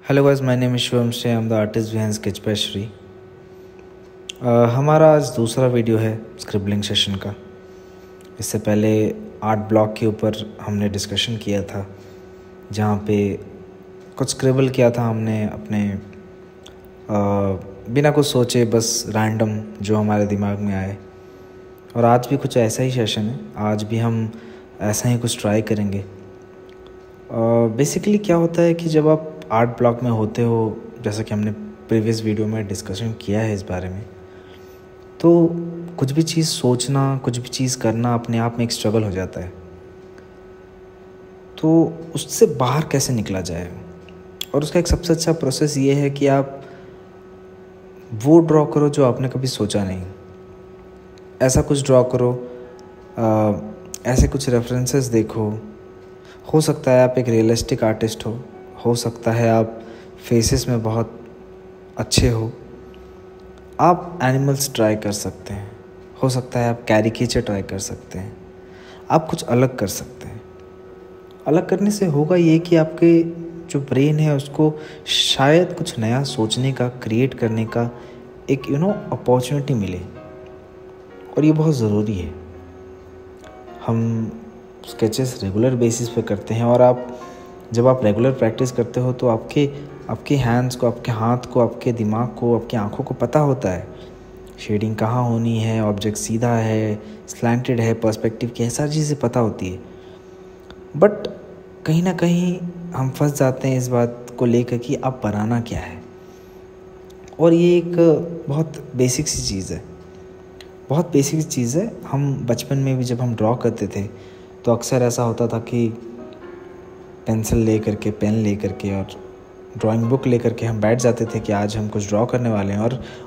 Hello guys, my name is Shivam Shri, I am the artist behind sketch by Shri. हमारा आज दूसरा video है scribbling session का। इससे पहले आर्ट ब्लॉक के ऊपर हमने डिस्कशन किया था, जहाँ पे कुछ स्क्रिबल किया था हमने अपने बिना कुछ सोचे, बस रैंडम जो हमारे दिमाग में आए। और आज भी कुछ ऐसा ही सेशन है, आज भी हम ऐसा ही कुछ ट्राई करेंगे। बेसिकली क्या होता है कि जब आप आर्ट ब्लॉक में होते हो, जैसा कि हमने प्रीवियस वीडियो में डिस्कशन किया है इस बारे में, तो कुछ भी चीज़ सोचना, कुछ भी चीज़ करना अपने आप में एक स्ट्रगल हो जाता है। तो उससे बाहर कैसे निकला जाए, और उसका एक सबसे अच्छा प्रोसेस ये है कि आप वो ड्रॉ करो जो आपने कभी सोचा नहीं। ऐसा कुछ ड्रॉ करो, ऐसे कुछ रेफरेंसेस देखो। हो सकता है आप एक रियलिस्टिक आर्टिस्ट हो सकता है आप फेसेस में बहुत अच्छे हो, आप एनिमल्स ट्राई कर सकते हैं, हो सकता है आप कैरिकेचर ट्राई कर सकते हैं, आप कुछ अलग कर सकते हैं। अलग करने से होगा ये कि आपके जो ब्रेन है उसको शायद कुछ नया सोचने का, क्रिएट करने का एक अपॉर्चुनिटी मिले, और ये बहुत ज़रूरी है। हम स्केचेस रेगुलर बेसिस पे करते हैं, और जब आप रेगुलर प्रैक्टिस करते हो तो आपके हैंड्स को, आपके हाथ को, आपके दिमाग को, आपकी आंखों को पता होता है शेडिंग कहाँ होनी है, ऑब्जेक्ट सीधा है, स्लैंटेड है, पर्सपेक्टिव की सारी चीज़ें पता होती है। बट कहीं ना कहीं हम फंस जाते हैं इस बात को लेकर कि अब बनाना क्या है। और ये एक बहुत बेसिक सी चीज़ है, बहुत बेसिक चीज़ है। हम बचपन में भी जब हम ड्रॉ करते थे तो अक्सर ऐसा होता था कि पेंसिल ले करके, पेन ले करके और ड्राइंग बुक ले करके हम बैठ जाते थे कि आज हम कुछ ड्रॉ करने वाले हैं,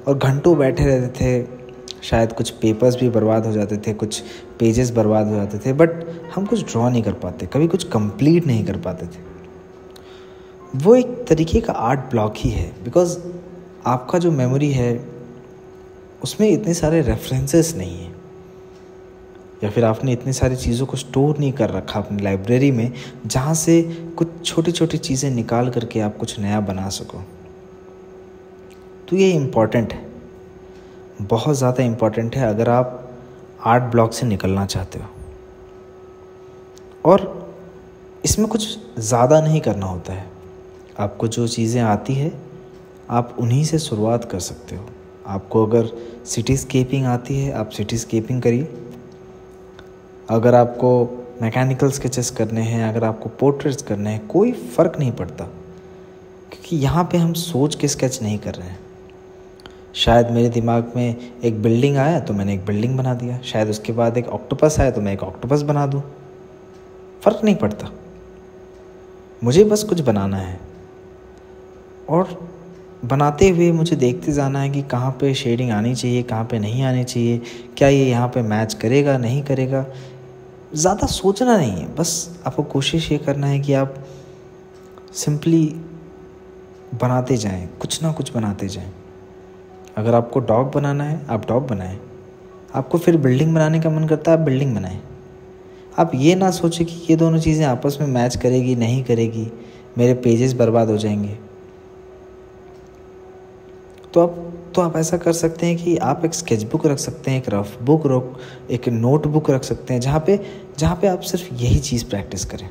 और घंटों बैठे रहते थे। शायद कुछ पेपर्स भी बर्बाद हो जाते थे, कुछ पेजेस बर्बाद हो जाते थे, बट हम कुछ ड्रॉ नहीं कर पाते, कभी कुछ कंप्लीट नहीं कर पाते थे। वो एक तरीके का आर्ट ब्लॉक ही है, बिकॉज आपका जो मेमोरी है उसमें इतने सारे रेफरेंसेस नहीं हैं, या फिर आपने इतनी सारी चीज़ों को स्टोर नहीं कर रखा अपनी लाइब्रेरी में, जहाँ से कुछ छोटी छोटी चीज़ें निकाल करके आप कुछ नया बना सको। तो ये इम्पॉर्टेंट है, बहुत ज़्यादा इम्पॉर्टेंट है अगर आप आर्ट ब्लॉक से निकलना चाहते हो। और इसमें कुछ ज़्यादा नहीं करना होता है, आपको जो चीज़ें आती है आप उन्हीं से शुरुआत कर सकते हो। आपको अगर सिटीस्केपिंग आती है, आप सिटीस्केपिंग करिए। अगर आपको मैकेनिकल स्केचेस करने हैं, अगर आपको पोर्ट्रेट्स करने हैं, कोई फ़र्क नहीं पड़ता, क्योंकि यहाँ पे हम सोच के स्केच नहीं कर रहे हैं। शायद मेरे दिमाग में एक बिल्डिंग आया तो मैंने एक बिल्डिंग बना दिया, शायद उसके बाद एक ऑक्टोपस आया तो मैं एक ऑक्टोपस बना दूँ, फ़र्क नहीं पड़ता। मुझे बस कुछ बनाना है, और बनाते हुए मुझे देखते जाना है कि कहाँ पे शेडिंग आनी चाहिए, कहाँ पे नहीं आनी चाहिए, क्या ये यहाँ पे मैच करेगा, नहीं करेगा। ज़्यादा सोचना नहीं है, बस आपको कोशिश ये करना है कि आप सिंपली बनाते जाएं, कुछ ना कुछ बनाते जाएं। अगर आपको डॉग बनाना है आप डॉग बनाएं, आपको फिर बिल्डिंग बनाने का मन करता है आप बिल्डिंग बनाएं। आप ये ना सोचें कि ये दोनों चीज़ें आपस में मैच करेगी, नहीं करेगी, मेरे पेजेस बर्बाद हो जाएंगे। तो आप ऐसा कर सकते हैं कि आप एक स्केच बुक रख सकते हैं, एक रफ बुक एक नोट बुक रख सकते हैं, जहाँ पे आप सिर्फ यही चीज़ प्रैक्टिस करें,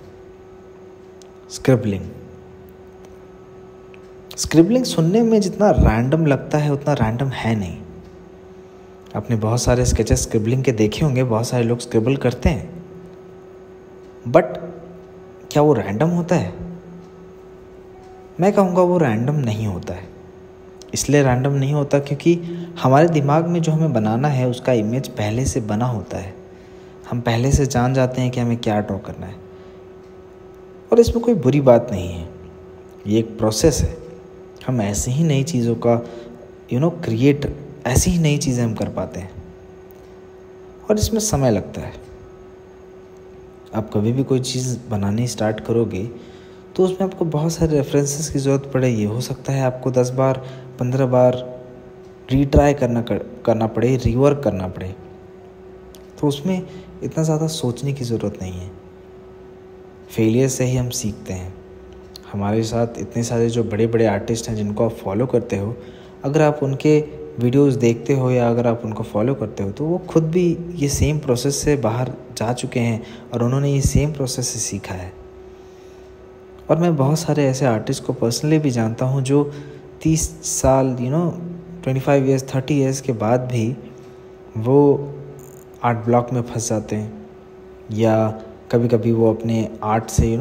स्क्रिबलिंग सुनने में जितना रैंडम लगता है उतना रैंडम है नहीं। आपने बहुत सारे स्केचेस स्क्रिबलिंग के देखे होंगे, बहुत सारे लोग स्क्रिबल करते हैं, बट क्या वो रैंडम होता है? मैं कहूँगा वो रैंडम नहीं होता है। इसलिए रैंडम नहीं होता क्योंकि हमारे दिमाग में जो हमें बनाना है उसका इमेज पहले से बना होता है। हम पहले से जान जाते हैं कि हमें क्या ड्रॉ करना है, और इसमें कोई बुरी बात नहीं है, ये एक प्रोसेस है। हम ऐसे ही नई चीज़ों का क्रिएट, ऐसी ही नई चीज़ें हम कर पाते हैं, और इसमें समय लगता है। आप कभी भी कोई चीज़ बनानी स्टार्ट करोगे तो उसमें आपको बहुत सारे रेफरेंसेस की ज़रूरत पड़ेगी। हो सकता है आपको 10 बार 15 बार रीट्राई करना पड़े, रीवर्क करना पड़े, तो उसमें इतना ज़्यादा सोचने की ज़रूरत नहीं है। फेलियर से ही हम सीखते हैं। हमारे साथ इतने सारे जो बड़े बड़े आर्टिस्ट हैं जिनको आप फॉलो करते हो, अगर आप उनके वीडियोस देखते हो या अगर आप उनको फॉलो करते हो तो वो खुद भी ये सेम प्रोसेस से बाहर जा चुके हैं और उन्होंने ये सेम प्रोसेस से सीखा है। और मैं बहुत सारे ऐसे आर्टिस्ट को पर्सनली भी जानता हूँ जो 30 साल 25 ईयर्स 30 ईयर्स के बाद भी वो आर्ट ब्लॉक में फंस जाते हैं, या कभी कभी वो अपने आर्ट से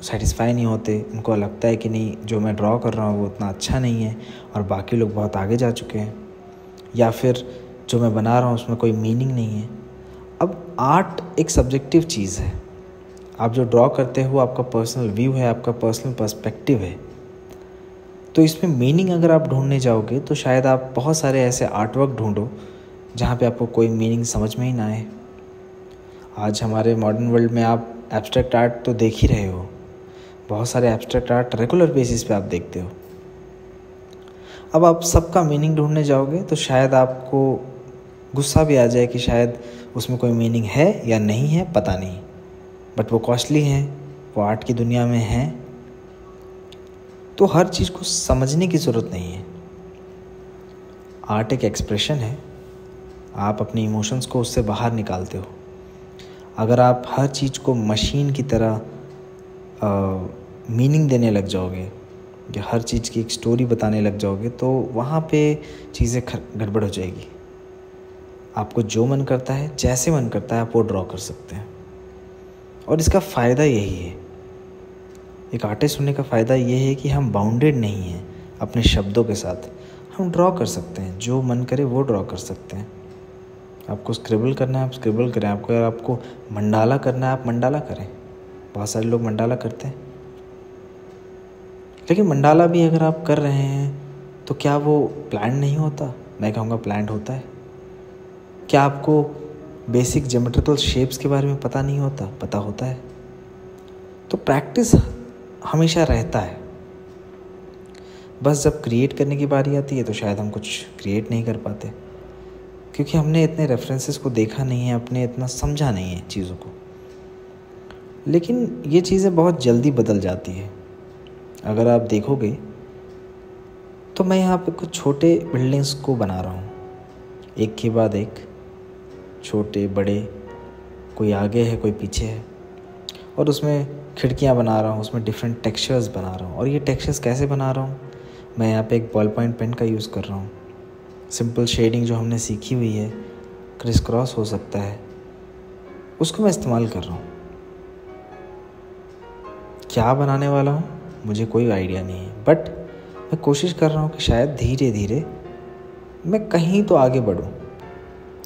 सेटिस्फाई नहीं होते। उनको लगता है कि नहीं, जो मैं ड्रॉ कर रहा हूँ वो उतना अच्छा नहीं है और बाकी लोग बहुत आगे जा चुके हैं, या फिर जो मैं बना रहा हूँ उसमें कोई मीनिंग नहीं है। अब आर्ट एक सब्जेक्टिव चीज़ है। आप जो ड्रॉ करते हो आपका पर्सनल व्यू है, आपका पर्सनल पर्सपेक्टिव है। तो इसमें मीनिंग अगर आप ढूंढने जाओगे तो शायद आप बहुत सारे ऐसे आर्ट वर्क ढूंढो जहाँ पे आपको कोई मीनिंग समझ में ही ना आए। आज हमारे मॉडर्न वर्ल्ड में आप एब्स्ट्रैक्ट आर्ट तो देख ही रहे हो, बहुत सारे एब्स्ट्रैक्ट आर्ट रेगुलर बेसिस पे आप देखते हो। अब आप सबका मीनिंग ढूंढने जाओगे तो शायद आपको गुस्सा भी आ जाए कि शायद उसमें कोई मीनिंग है या नहीं है, पता नहीं, बट वो कॉस्टली हैं, वो आर्ट की दुनिया में हैं। तो हर चीज़ को समझने की ज़रूरत नहीं है। आर्ट एक एक्सप्रेशन है, आप अपने इमोशंस को उससे बाहर निकालते हो। अगर आप हर चीज़ को मशीन की तरह मीनिंग देने लग जाओगे या हर चीज़ की एक स्टोरी बताने लग जाओगे तो वहाँ पे चीज़ें गड़बड़ हो जाएगी। आपको जो मन करता है, जैसे मन करता है, आप वो ड्रॉ कर सकते हैं। और इसका फ़ायदा यही है, एक आर्टिस्ट होने का फ़ायदा ये है कि हम बाउंडेड नहीं हैं अपने शब्दों के साथ। हम ड्रॉ कर सकते हैं, जो मन करे वो ड्रॉ कर सकते हैं। आपको स्क्रिबल करना है आप स्क्रिबल करें, आपको अगर आपको मंडाला करना है आप मंडाला करें। बहुत सारे लोग मंडाला करते हैं, लेकिन मंडाला भी अगर आप कर रहे हैं तो क्या वो प्लान नहीं होता? मैं कहूँगा प्लान होता है। क्या आपको बेसिक ज्योमेट्रिकल शेप्स के बारे में पता नहीं होता? पता होता है। तो प्रैक्टिस हमेशा रहता है। बस जब क्रिएट करने की बारी आती है तो शायद हम कुछ क्रिएट नहीं कर पाते, क्योंकि हमने इतने रेफरेंसेस को देखा नहीं है, अपने इतना समझा नहीं है चीज़ों को। लेकिन ये चीज़ें बहुत जल्दी बदल जाती है। अगर आप देखोगे तो मैं यहाँ पे कुछ छोटे बिल्डिंग्स को बना रहा हूँ, एक के बाद एक, छोटे बड़े, कोई आगे है कोई पीछे है, और उसमें खिड़कियाँ बना रहा हूँ, उसमें डिफरेंट टेक्सचर्स बना रहा हूँ। और ये टेक्सचर्स कैसे बना रहा हूँ? मैं यहाँ पे एक बॉल पॉइंट पेन का यूज़ कर रहा हूँ। सिंपल शेडिंग जो हमने सीखी हुई है, क्रिस क्रॉस हो सकता है, उसको मैं इस्तेमाल कर रहा हूँ। क्या बनाने वाला हूँ मुझे कोई आइडिया नहीं है, बट मैं कोशिश कर रहा हूँ कि शायद धीरे धीरे मैं कहीं तो आगे बढ़ूँ।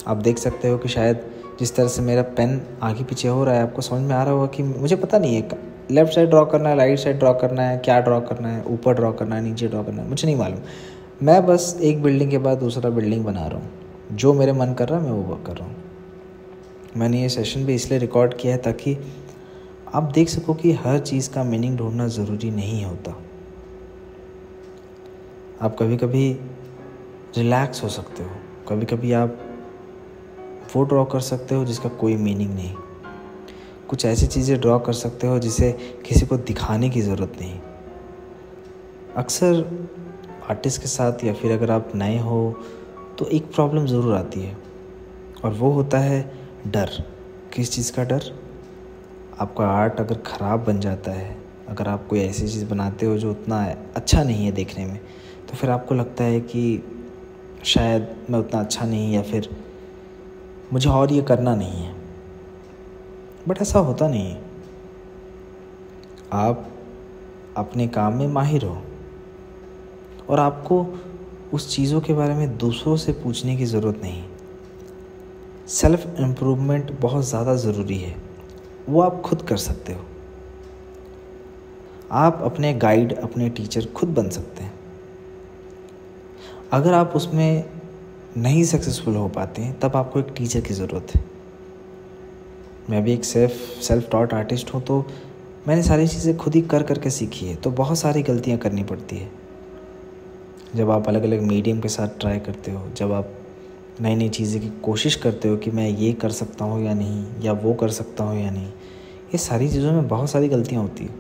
आप देख सकते हो कि शायद जिस तरह से मेरा पेन आगे पीछे हो रहा है, आपको समझ में आ रहा होगा कि मुझे पता नहीं है लेफ़्ट साइड ड्रॉ करना है, राइट साइड ड्रॉ करना है, क्या ड्रॉ करना है, ऊपर ड्रॉ करना है, नीचे ड्रॉ करना है, मुझे नहीं मालूम। मैं बस एक बिल्डिंग के बाद दूसरा बिल्डिंग बना रहा हूँ। जो मेरे मन कर रहा है मैं वो कर रहा हूँ। मैंने ये सेशन भी इसलिए रिकॉर्ड किया है ताकि आप देख सको कि हर चीज़ का मीनिंग ढूंढना ज़रूरी नहीं होता। आप कभी कभी रिलैक्स हो सकते हो, कभी कभी आप वो ड्रॉ कर सकते हो जिसका कोई मीनिंग नहीं। कुछ ऐसी चीज़ें ड्रॉ कर सकते हो जिसे किसी को दिखाने की ज़रूरत नहीं। अक्सर आर्टिस्ट के साथ या फिर अगर आप नए हो तो एक प्रॉब्लम ज़रूर आती है, और वो होता है डर। किस चीज़ का डर? आपका आर्ट अगर ख़राब बन जाता है, अगर आप कोई ऐसी चीज़ बनाते हो जो उतना अच्छा नहीं है देखने में, तो फिर आपको लगता है कि शायद मैं उतना अच्छा नहीं, या फिर मुझे और ये करना नहीं है। बट ऐसा होता नहीं है। आप अपने काम में माहिर हो और आपको उस चीज़ों के बारे में दूसरों से पूछने की ज़रूरत नहीं। सेल्फ इम्प्रूवमेंट बहुत ज़्यादा ज़रूरी है, वो आप खुद कर सकते हो। आप अपने गाइड, अपने टीचर खुद बन सकते हैं। अगर आप उसमें नहीं सक्सेसफुल हो पाते हैं तब आपको एक टीचर की ज़रूरत है। मैं भी एक सेल्फ टॉट आर्टिस्ट हूँ, तो मैंने सारी चीज़ें खुद ही कर करके सीखी है, तो बहुत सारी गलतियाँ करनी पड़ती है। जब आप अलग अलग मीडियम के साथ ट्राई करते हो, जब आप नई नई चीज़ें की कोशिश करते हो कि मैं ये कर सकता हूँ या नहीं, या वो कर सकता हूँ या नहीं, ये सारी चीज़ों में बहुत सारी गलतियाँ होती हैं।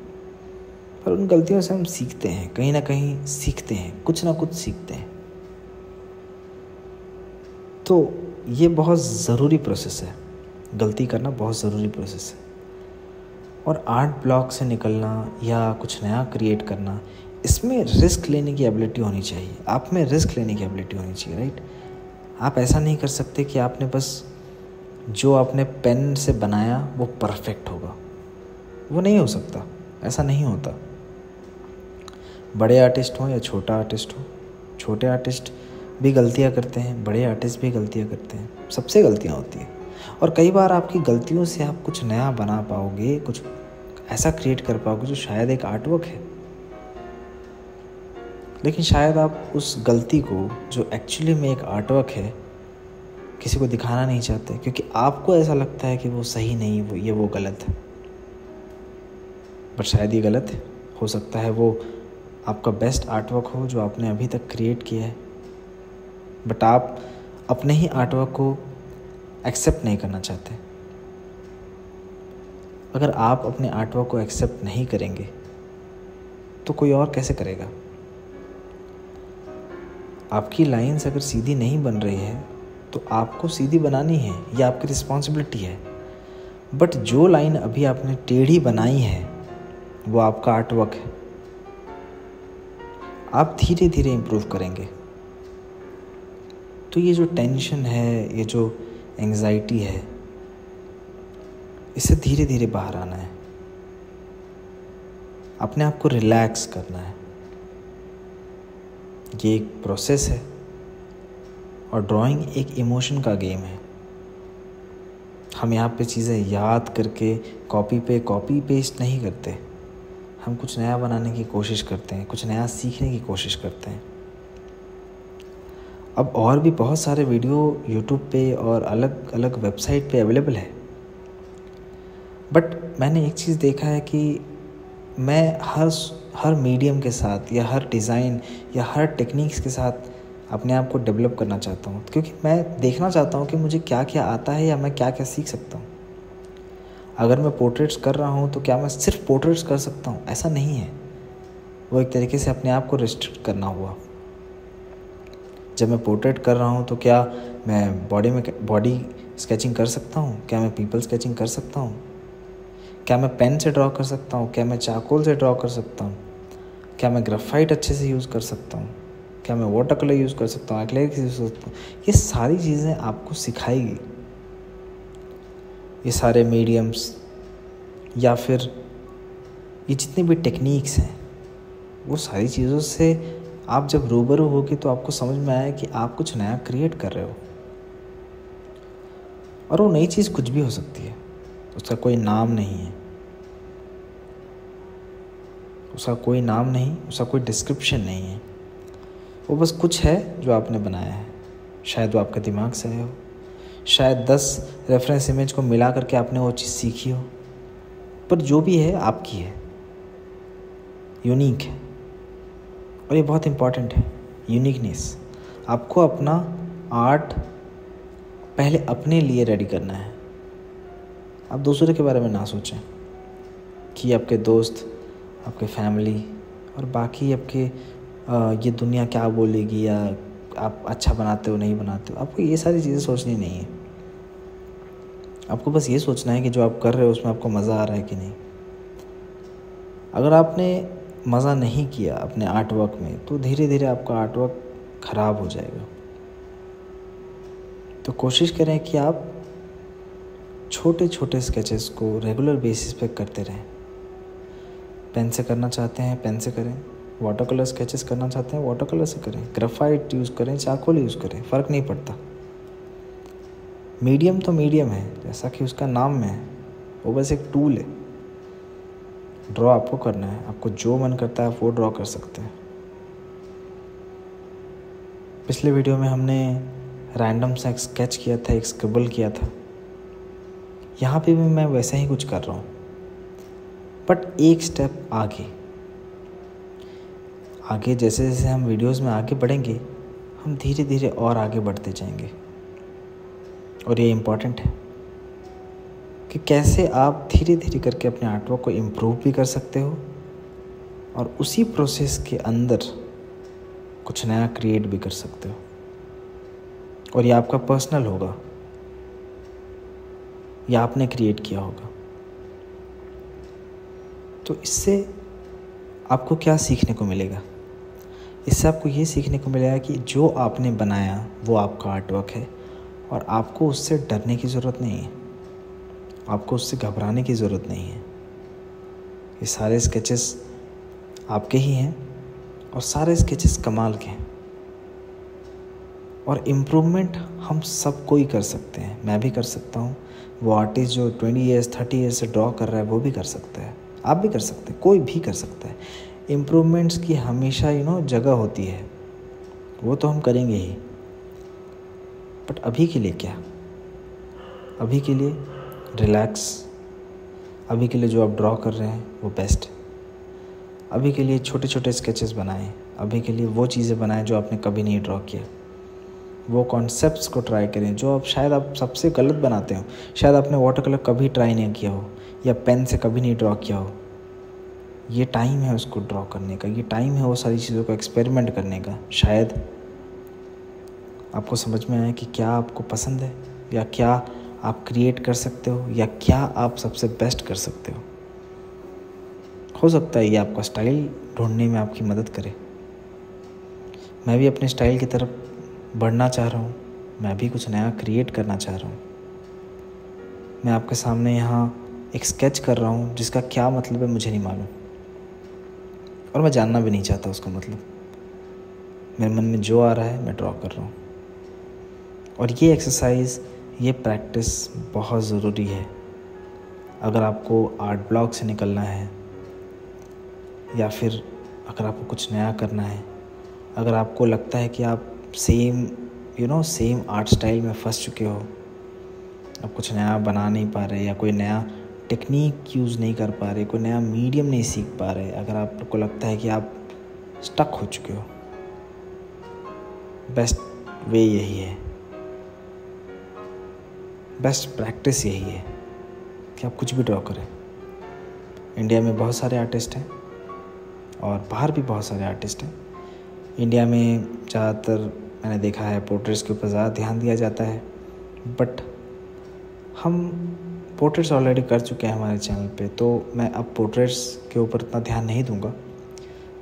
पर उन गलतियों से हम सीखते हैं, कहीं ना कहीं सीखते हैं, कुछ ना कुछ सीखते हैं। तो ये बहुत ज़रूरी प्रोसेस है, गलती करना बहुत ज़रूरी प्रोसेस है। और आर्ट ब्लॉक से निकलना या कुछ नया क्रिएट करना, इसमें रिस्क लेने की एबिलिटी होनी चाहिए। आप में रिस्क लेने की एबिलिटी होनी चाहिए, राइट। आप ऐसा नहीं कर सकते कि आपने बस जो आपने पेन से बनाया वो परफेक्ट होगा, वो नहीं हो सकता, ऐसा नहीं होता। बड़े आर्टिस्ट हों या छोटा आर्टिस्ट हो, छोटे आर्टिस्ट भी गलतियाँ करते हैं, बड़े आर्टिस्ट भी गलतियाँ करते हैं, सबसे गलतियाँ होती हैं। और कई बार आपकी गलतियों से आप कुछ नया बना पाओगे, कुछ ऐसा क्रिएट कर पाओगे जो शायद एक आर्टवर्क है। लेकिन शायद आप उस गलती को, जो एक्चुअली में एक आर्टवर्क है, किसी को दिखाना नहीं चाहते, क्योंकि आपको ऐसा लगता है कि वो सही नहीं, वो गलत है। पर शायद ये गलत है, हो सकता है वो आपका बेस्ट आर्टवर्क हो जो आपने अभी तक क्रिएट किया है। बट आप अपने ही आर्टवर्क को एक्सेप्ट नहीं करना चाहते। अगर आप अपने आर्टवर्क को एक्सेप्ट नहीं करेंगे तो कोई और कैसे करेगा। आपकी लाइंस अगर सीधी नहीं बन रही है तो आपको सीधी बनानी है, ये आपकी रिस्पॉन्सिबिलिटी है। बट जो लाइन अभी आपने टेढ़ी बनाई है वो आपका आर्टवर्क है। आप धीरे धीरे इम्प्रूव करेंगे। तो ये जो टेंशन है, ये जो एंग्जाइटी है, इससे धीरे धीरे बाहर आना है। अपने आप को रिलैक्स करना है। ये एक प्रोसेस है और ड्राइंग एक इमोशन का गेम है। हम यहाँ पे चीज़ें याद करके कॉपी पेस्ट नहीं करते। हम कुछ नया बनाने की कोशिश करते हैं, कुछ नया सीखने की कोशिश करते हैं। अब और भी बहुत सारे वीडियो यूट्यूब पे और अलग अलग वेबसाइट पे अवेलेबल है। बट मैंने एक चीज़ देखा है कि मैं हर मीडियम के साथ या हर डिज़ाइन या हर टेक्निक्स के साथ अपने आप को डेवलप करना चाहता हूँ, क्योंकि मैं देखना चाहता हूँ कि मुझे क्या क्या आता है या मैं क्या क्या सीख सकता हूँ। अगर मैं पोर्ट्रेट्स कर रहा हूँ तो क्या मैं सिर्फ पोर्ट्रेट्स कर सकता हूँ? ऐसा नहीं है। वो एक तरीके से अपने आप को रिस्ट्रिक्ट करना हुआ। जब मैं पोर्ट्रेट कर रहा हूँ तो क्या मैं बॉडी स्केचिंग कर सकता हूँ? क्या मैं पीपल स्केचिंग कर सकता हूँ? क्या मैं पेन से ड्रॉ कर सकता हूँ? क्या मैं चारकोल से ड्रॉ कर सकता हूँ? क्या मैं ग्राफाइट अच्छे से यूज़ कर सकता हूँ? क्या मैं वाटर कलर यूज़ कर सकता हूँ, एक्रेलिक यूज़ कर सकता हूँ? ये सारी चीज़ें आपको सिखाएगी। ये सारे मीडियम्स या फिर ये जितनी भी टेक्निक्स हैं, वो सारी चीज़ों से आप जब रूबरू होगे तो आपको समझ में आया कि आप कुछ नया क्रिएट कर रहे हो। और वो नई चीज़ कुछ भी हो सकती है। उसका कोई नाम नहीं है, उसका कोई नाम नहीं, उसका कोई डिस्क्रिप्शन नहीं है। वो बस कुछ है जो आपने बनाया है। शायद वो आपके दिमाग से आया हो, शायद 10 रेफरेंस इमेज को मिला करके आपने वो चीज़ सीखी हो। पर जो भी है आपकी है, यूनिक है। और ये बहुत इम्पॉर्टेंट है, यूनिकनेस। आपको अपना आर्ट पहले अपने लिए रेडी करना है। आप दूसरे के बारे में ना सोचें कि आपके दोस्त, आपके फैमिली और बाकी आपके ये दुनिया क्या बोलेगी, या आप अच्छा बनाते हो नहीं बनाते हो। आपको ये सारी चीज़ें सोचनी नहीं है। आपको बस ये सोचना है कि जो आप कर रहे हो उसमें आपको मज़ा आ रहा है कि नहीं। अगर आपने मज़ा नहीं किया अपने आर्ट वर्क में तो धीरे धीरे आपका आर्ट वर्क ख़राब हो जाएगा। तो कोशिश करें कि आप छोटे छोटे स्केचेस को रेगुलर बेसिस पे करते रहें। पेन से करना चाहते हैं पेन से करें, वाटर कलर स्केचेस करना चाहते हैं वाटर कलर से करें, ग्राफाइट यूज़ करें, चारकोल यूज़ करें, फ़र्क नहीं पड़ता। मीडियम तो मीडियम है, जैसा कि उसका नाम में है, वो बस एक टूल है। ड्रॉ आपको करना है, आपको जो मन करता है आप वो ड्रॉ कर सकते हैं। पिछले वीडियो में हमने रैंडम सा एक स्केच किया था, एक स्क्रिबल किया था। यहाँ पे भी मैं वैसा ही कुछ कर रहा हूँ, बट एक स्टेप आगे जैसे जैसे हम वीडियोस में आगे बढ़ेंगे, हम धीरे धीरे और आगे बढ़ते जाएंगे। और ये इम्पॉर्टेंट है कि कैसे आप धीरे धीरे करके अपने आर्टवर्क को इम्प्रूव भी कर सकते हो और उसी प्रोसेस के अंदर कुछ नया क्रिएट भी कर सकते हो, और ये आपका पर्सनल होगा, या आपने क्रिएट किया होगा। तो इससे आपको क्या सीखने को मिलेगा? इससे आपको ये सीखने को मिलेगा कि जो आपने बनाया वो आपका आर्टवर्क है, और आपको उससे डरने की ज़रूरत नहीं है, आपको उससे घबराने की ज़रूरत नहीं है। ये सारे स्केचेस आपके ही हैं, और सारे स्केचेस कमाल के हैं, और इम्प्रूवमेंट हम सब कोई कर सकते हैं। मैं भी कर सकता हूँ, वो आर्टिस्ट जो 20 ईयर्स 30 ईयर्स से ड्रॉ कर रहा है वो भी कर सकता है, आप भी कर सकते हैं, कोई भी कर सकता है। इम्प्रूवमेंट्स की हमेशा जगह होती है, वो तो हम करेंगे ही। बट अभी के लिए क्या? अभी के लिए रिलैक्स, अभी के लिए जो आप ड्रॉ कर रहे हैं वो बेस्ट। अभी के लिए छोटे छोटे स्केचेस बनाएं, अभी के लिए वो चीज़ें बनाएं जो आपने कभी नहीं ड्रॉ किया, वो कॉन्सेप्ट्स को ट्राई करें जो आप सबसे गलत बनाते हो। शायद आपने वाटर कलर कभी ट्राई नहीं किया हो, या पेन से कभी नहीं ड्रॉ किया हो। ये टाइम है उसको ड्रॉ करने का, ये टाइम है वो सारी चीज़ों को एक्सपेरिमेंट करने का। शायद आपको समझ में आए कि क्या आपको पसंद है, या क्या आप क्रिएट कर सकते हो, या क्या आप सबसे बेस्ट कर सकते हो सकता है ये आपका स्टाइल ढूंढने में आपकी मदद करे। मैं भी अपने स्टाइल की तरफ बढ़ना चाह रहा हूँ, मैं भी कुछ नया क्रिएट करना चाह रहा हूँ। मैं आपके सामने यहाँ एक स्केच कर रहा हूँ जिसका क्या मतलब है मुझे नहीं मालूम, और मैं जानना भी नहीं चाहता उसका मतलब। मेरे मन में जो आ रहा है मैं ड्रॉ कर रहा हूँ, और ये एक्सरसाइज, ये प्रैक्टिस बहुत ज़रूरी है अगर आपको आर्ट ब्लॉक से निकलना है, या फिर अगर आपको कुछ नया करना है। अगर आपको लगता है कि आप सेम आर्ट स्टाइल में फंस चुके हो, आप कुछ नया बना नहीं पा रहे, या कोई नया टेक्निक यूज़ नहीं कर पा रहे, कोई नया मीडियम नहीं सीख पा रहे, अगर आपको लगता है कि आप स्टक हो चुके हो, बेस्ट वे यही है, बेस्ट प्रैक्टिस यही है कि आप कुछ भी ड्रॉ करें। इंडिया में बहुत सारे आर्टिस्ट हैं, और बाहर भी बहुत सारे आर्टिस्ट हैं। इंडिया में ज़्यादातर मैंने देखा है पोर्ट्रेट्स के ऊपर ज़्यादा ध्यान दिया जाता है, बट हम पोर्ट्रेट्स ऑलरेडी कर चुके हैं हमारे चैनल पे, तो मैं अब पोर्ट्रेट्स के ऊपर इतना ध्यान नहीं दूंगा।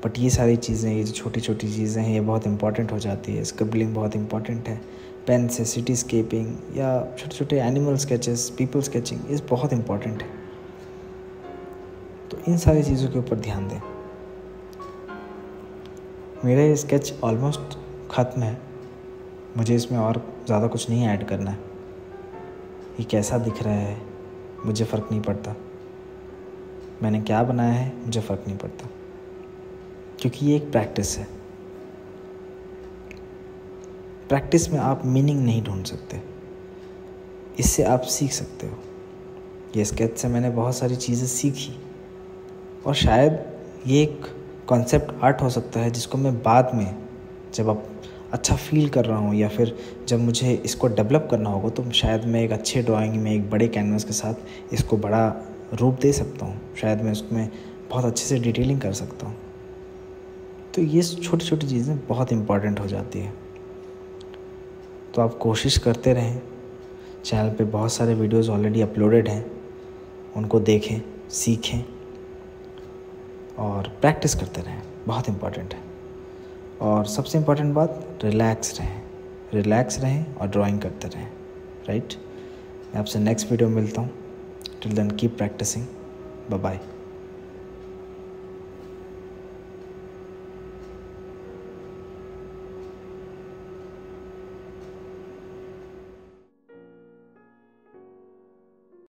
बट ये सारी चीज़ें, ये जो छोटी छोटी चीज़ें हैं, ये बहुत इंपॉर्टेंट हो जाती है। स्क्रिबलिंग बहुत इंपॉर्टेंट है, पेन से सिटी स्केपिंग, या छोटे छोटे एनिमल स्केचेस, पीपल स्केचिंग, ये बहुत इंपॉर्टेंट है। तो इन सारी चीज़ों के ऊपर ध्यान दें। मेरा ये स्केच ऑलमोस्ट ख़त्म है, मुझे इसमें और ज़्यादा कुछ नहीं ऐड करना है। ये कैसा दिख रहा है मुझे फ़र्क नहीं पड़ता, मैंने क्या बनाया है मुझे फ़र्क नहीं पड़ता, क्योंकि ये एक प्रैक्टिस है। प्रैक्टिस में आप मीनिंग नहीं ढूंढ सकते, इससे आप सीख सकते हो। ये स्केच से मैंने बहुत सारी चीज़ें सीखी, और शायद ये एक कॉन्सेप्ट आर्ट हो सकता है जिसको मैं बाद में, जब आप अच्छा फील कर रहा हूँ, या फिर जब मुझे इसको डेवलप करना होगा, तो शायद मैं एक अच्छे ड्राइंग में एक बड़े कैनवस के साथ इसको बड़ा रूप दे सकता हूँ। शायद मैं उसमें बहुत अच्छे से डिटेलिंग कर सकता हूँ। तो ये छोटी छोटी चीज़ें बहुत इम्पॉर्टेंट हो जाती है। तो आप कोशिश करते रहें। चैनल पे बहुत सारे वीडियोस ऑलरेडी अपलोडेड हैं, उनको देखें, सीखें और प्रैक्टिस करते रहें, बहुत इम्पॉर्टेंट है। और सबसे इम्पॉर्टेंट बात, रिलैक्स रहें और ड्राइंग करते रहें, राइट। मैं आपसे नेक्स्ट वीडियो में मिलता हूँ। Till then keep practising, bye bye.